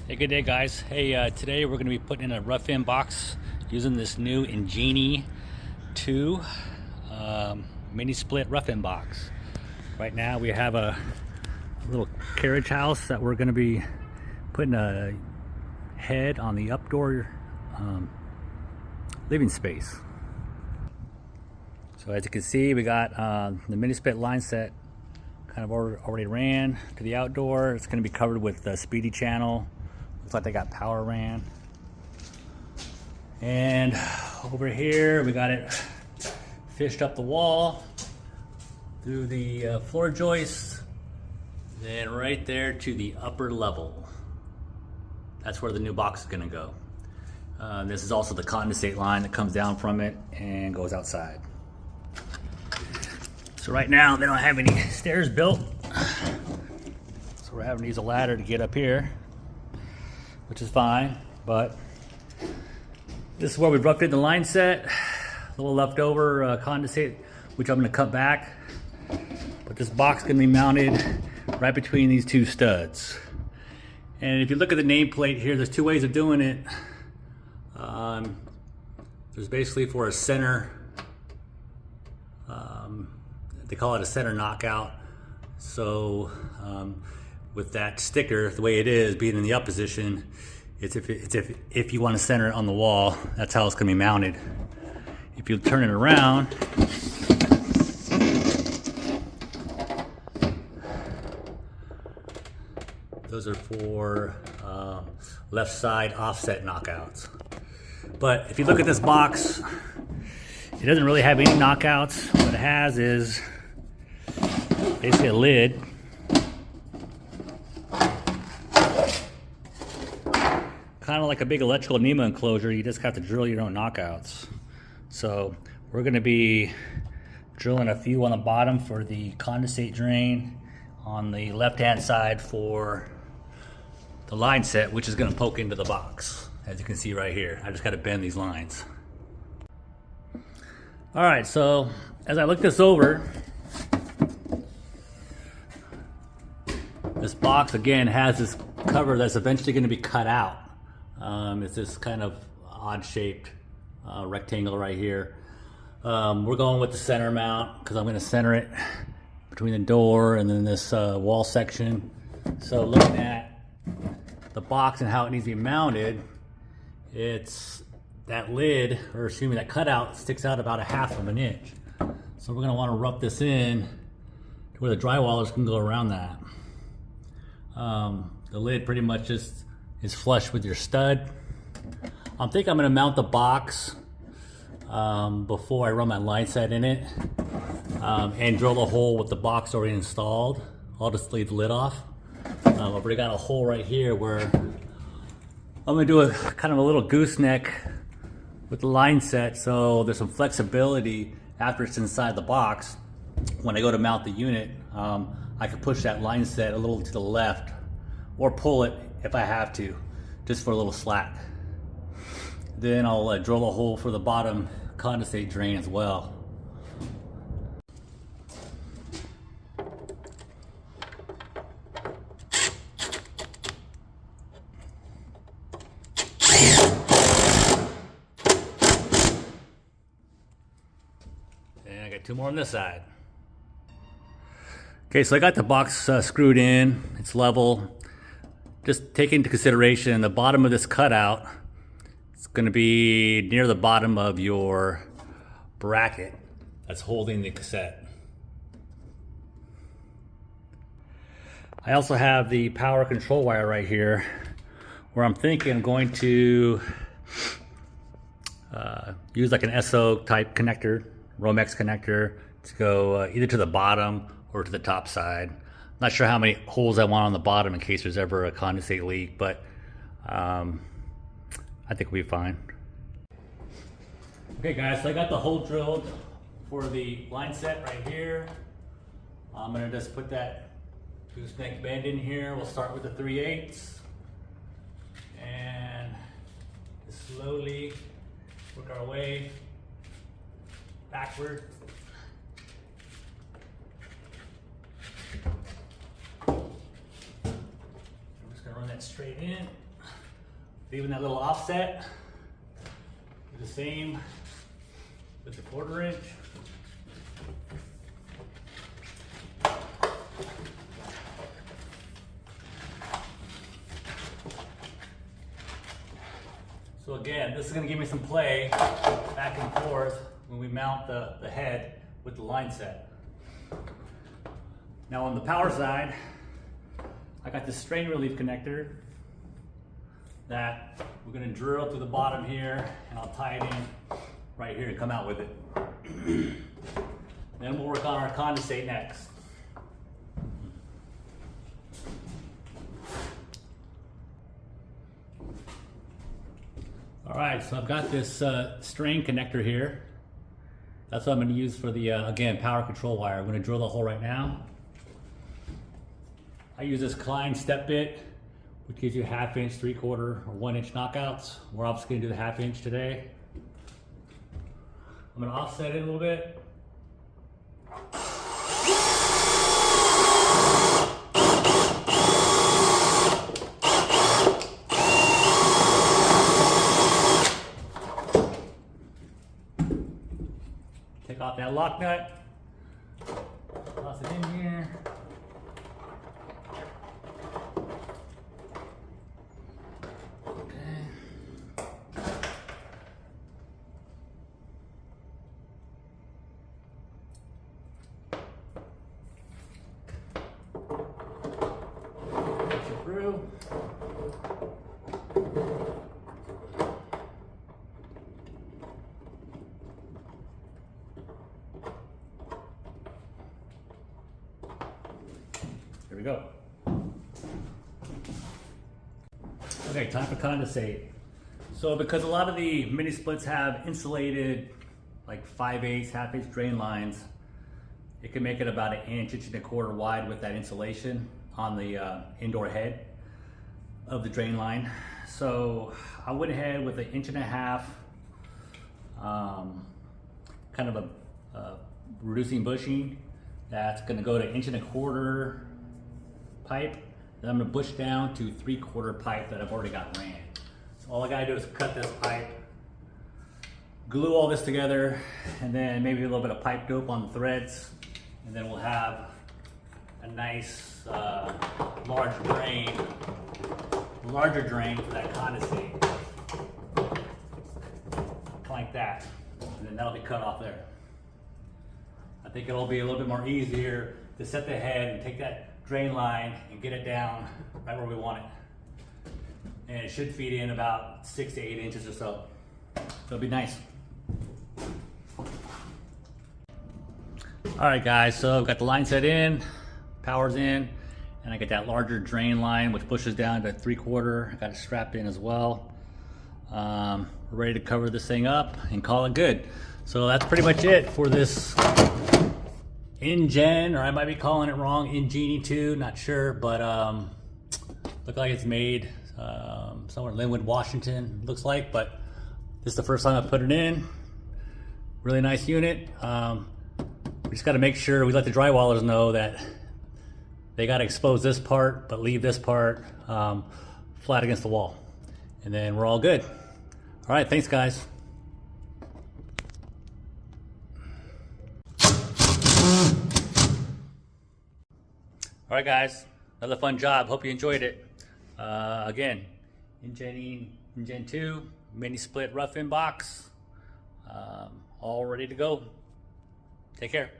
Hey, good day, guys. Hey, today we're going to be putting in a rough in box using this new Ingenii 2 mini split rough in box. Right now we have a little carriage house that we're going to be putting a head on the updoor living space. So as you can see, we got the mini split line set kind of already ran to the outdoor. It's going to be covered with the speedy channel. Looks like they got power ran. And over here we got it fished up the wall through the floor joists, then right there to the upper level. That's where the new box is going to go. This is also the condensate line that comes down from it and goes outside. So right now they don't have any stairs built, so we're having to use a ladder to get up here, which is fine. But this is where we roughed in the line set, a little leftover condensate, which I'm going to cut back. But this box is going to be mounted right between these two studs. And if you look at the nameplate here, there's two ways of doing it. There's basically for a center, they call it a center knockout. So with that sticker, the way it is, being in the up position, it's if you want to center it on the wall, that's how it's going to be mounted. If you turn it around, those are for left side offset knockouts. But if you look at this box, it doesn't really have any knockouts. What it has is basically a lid. Kind of like a big electrical NEMA enclosure. You just have to drill your own knockouts. So we're going to be drilling a few on the bottom for the condensate drain, on the left hand side for the line set, which is going to poke into the box, as you can see right here. I just got to bend these lines. All right, so as I look this over, this box again has this cover that's eventually going to be cut out. It's this kind of odd shaped rectangle right here. We're going with the center mount because I'm going to center it between the door and then this wall section. So looking at the box and how it needs to be mounted, it's that lid, or excuse me, that cutout sticks out about 1/2 of an inch. So we're going to want to rough this in to where the drywallers can go around that. The lid pretty much just is flush with your stud. I think I'm going to mount the box before I run my line set in it and drill the hole with the box already installed. I'll just leave the lid off. I've already got a hole right here where I'm going to do a kind of a little gooseneck with the line set, so there's some flexibility after it's inside the box. When I go to mount the unit, I can push that line set a little to the left or pull it if I have to, just for a little slack. Then I'll drill a hole for the bottom condensate drain as well. And I got 2 more on this side. Okay, so I got the box screwed in, it's level. Just take into consideration the bottom of this cutout, it's going to be near the bottom of your bracket that's holding the cassette. I also have the power control wire right here, where I'm thinking I'm going to use like an SO type connector, Romex connector, to go either to the bottom or to the top side. Not sure how many holes I want on the bottom in case there's ever a condensate leak, but I think we'll be fine. Okay guys, so I got the hole drilled for the line set right here. I'm gonna just put that gooseneck bend in here. We'll start with the 3/8 and just slowly work our way backward. I'm just gonna run that straight in. Leaving that little offset. Do the same with the 1/4 inch. So again, this is going to give me some play back and forth when we mount the head with the line set. Now on the power side, I got this strain relief connector that we're going to drill through the bottom here, and I'll tie it in right here and come out with it. Then we'll work on our condensate next. All right, so I've got this strain connector here. That's what I'm going to use for the, again, power control wire. I'm going to drill the hole right now. I use this Klein step bit, which gives you 1/2 inch, 3/4, or 1 inch knockouts. We're obviously going to do the 1/2 inch today. I'm going to offset it a little bit. Take off that lock nut. Toss it in here. Through. Here we go. Okay, time for condensate. So because a lot of the mini splits have insulated like 5/8, 1/2 inch drain lines, it can make it about 1 inch, 1.25 inch wide with that insulation on the indoor head of the drain line. So I went ahead with 1.5 inch, kind of a reducing bushing. That's gonna go to 1.25 inch pipe. Then I'm gonna bush down to 3/4 pipe that I've already got ran. So all I gotta do is cut this pipe, glue all this together, and then maybe a little bit of pipe dope on the threads, and then we'll have a nice larger drain for that condensate, like that, and then that'll be cut off there. I think it'll be a little bit more easier to set the head and take that drain line and get it down right where we want it, and it should feed in about 6 to 8 inches or so. It'll be nice. All right, guys, so I've got the line set in, power's in, and I got that larger drain line which pushes down to 3/4. I got it strapped in as well. We're ready to cover this thing up and call it good. So that's pretty much it for this Ingenii, or I might be calling it wrong, Ingenii 2, not sure, but look like it's made somewhere in Linwood, Washington, looks like, but this is the first time I put it in. Really nice unit. We just got to make sure we let the drywallers know that they got to expose this part, but leave this part flat against the wall. And then we're all good. All right, thanks guys. All right guys, another fun job. Hope you enjoyed it. Again, Ingenii Gen 2, mini split rough-in box, all ready to go. Take care.